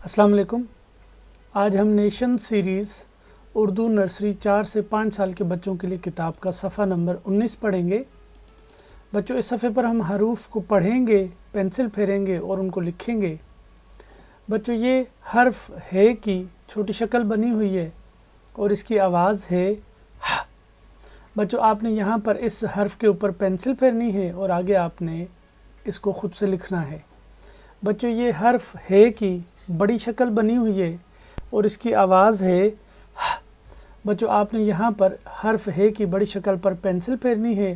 السلام علیکم۔ آج ہم نیشن سیریز اردو نرسری 4 سے 5 سال کے بچوں کے لیے کتاب کا صفحہ نمبر 19 پڑھیں گے۔ بچوں، اس صفحے پر ہم حروف کو پڑھیں گے، پینسل پھیریں گے اور ان کو لکھیں گے۔ بچوں، یہ حرف ہے کی چھوٹی شکل بنی ہوئی ہے اور اس کی آواز ہے ہ۔ بچوں، آپ نے یہاں پر اس حرف کے اوپر پینسل پھیرنی ہے اور آگے آپ نے اس کو خود سے لکھنا ہے۔ بچوں، یہ حرف ہے کی بڑی شکل بنی ہوئی ہے اور اس کی آواز ہے ہ۔ بچوں، آپ نے یہاں پر حرف ہے کی بڑی شکل پر پینسل پھیرنی ہے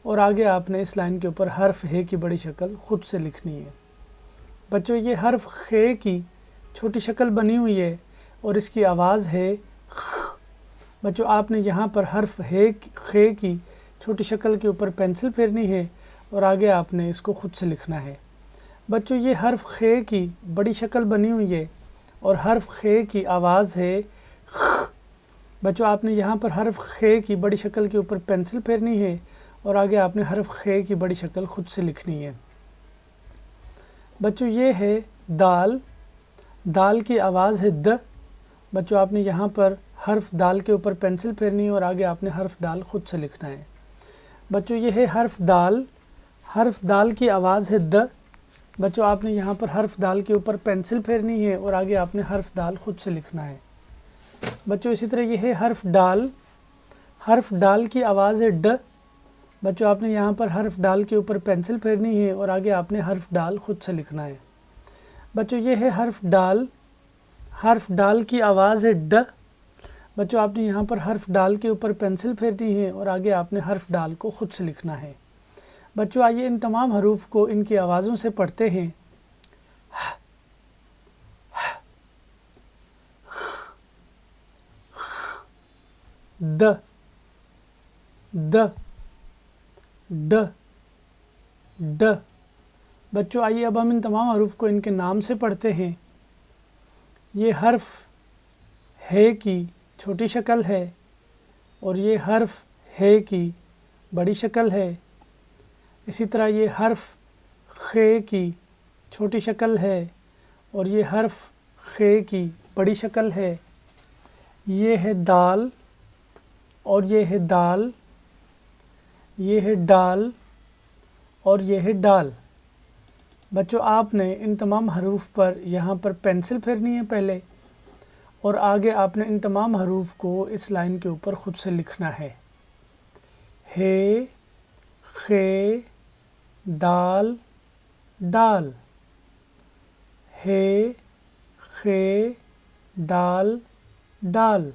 اور آگے آپ نے اس لائن کے اوپر حرف ہے کی بڑی شکل خود سے لکھنی ہے۔ بچوں، یہ حرف خے کی چھوٹی شکل بنی ہوئی ہے اور اس کی آواز ہے خ۔ بچوں، آپ نے یہاں پر حرف ہے خے کی چھوٹی شکل کے اوپر پینسل پھیرنی ہے اور آگے آپ نے اس کو خود سے لکھنا ہے۔ بچوں، یہ حرف خے کی بڑی شکل بنی ہوئی ہے اور حرف خے کی آواز ہے خ۔ بچوں، آپ نے یہاں پر حرف خے کی بڑی شکل کے اوپر پینسل پھیرنی ہے اور آگے آپ نے حرف خے کی بڑی شکل خود سے لکھنی ہے۔ بچوں، یہ ہے دال۔ دال کی آواز ہے د۔ بچوں، آپ نے یہاں پر حرف دال کے اوپر پینسل پھیرنی ہے اور آگے آپ نے حرف دال خود سے لکھنا ہے۔ بچوں، یہ ہے حرف دال۔ حرف دال کی آواز ہے د۔ بچوں، آپ نے یہاں پر حرف دال کے اوپر پینسل پھیرنی ہے اور آگے آپ نے حرف دال خود سے لکھنا ہے۔ بچوں، اسی طرح یہ ہے حرف ڈال۔ حرف ڈال کی آواز ہے ڈ۔ بچوں، آپ نے یہاں پر حرف ڈال کے اوپر پینسل پھیرنی ہے اور آگے آپ نے حرف ڈال خود سے لکھنا ہے۔ بچوں، یہ ہے حرف ڈال۔ حرف ڈال کی آواز ہے ڈ۔ بچوں، آپ نے یہاں پر حرف ڈال کے اوپر پینسل پھیرنی ہے اور آگے آپ نے حرف ڈال کو خود سے لکھنا ہے۔ بچوں، آئیے ان تمام حروف کو ان کی آوازوں سے پڑھتے ہیں۔ د د ڈ ڈ۔ بچوں، آئیے اب ہم ان تمام حروف کو ان کے نام سے پڑھتے ہیں۔ یہ حرف ہے کی چھوٹی شکل ہے اور یہ حرف ہے کی بڑی شکل ہے۔ اسی طرح یہ حرف خے کی چھوٹی شکل ہے اور یہ حرف خے کی بڑی شکل ہے۔ یہ ہے دال اور یہ ہے دال۔ یہ ہے ڈال اور یہ ہے ڈال۔ بچوں، آپ نے ان تمام حروف پر یہاں پر پینسل پھیرنی ہے پہلے اور آگے آپ نے ان تمام حروف کو اس لائن کے اوپر خود سے لکھنا ہے۔ ہے، خے، دال، ڈال۔ ہے، خے، دال، ڈال۔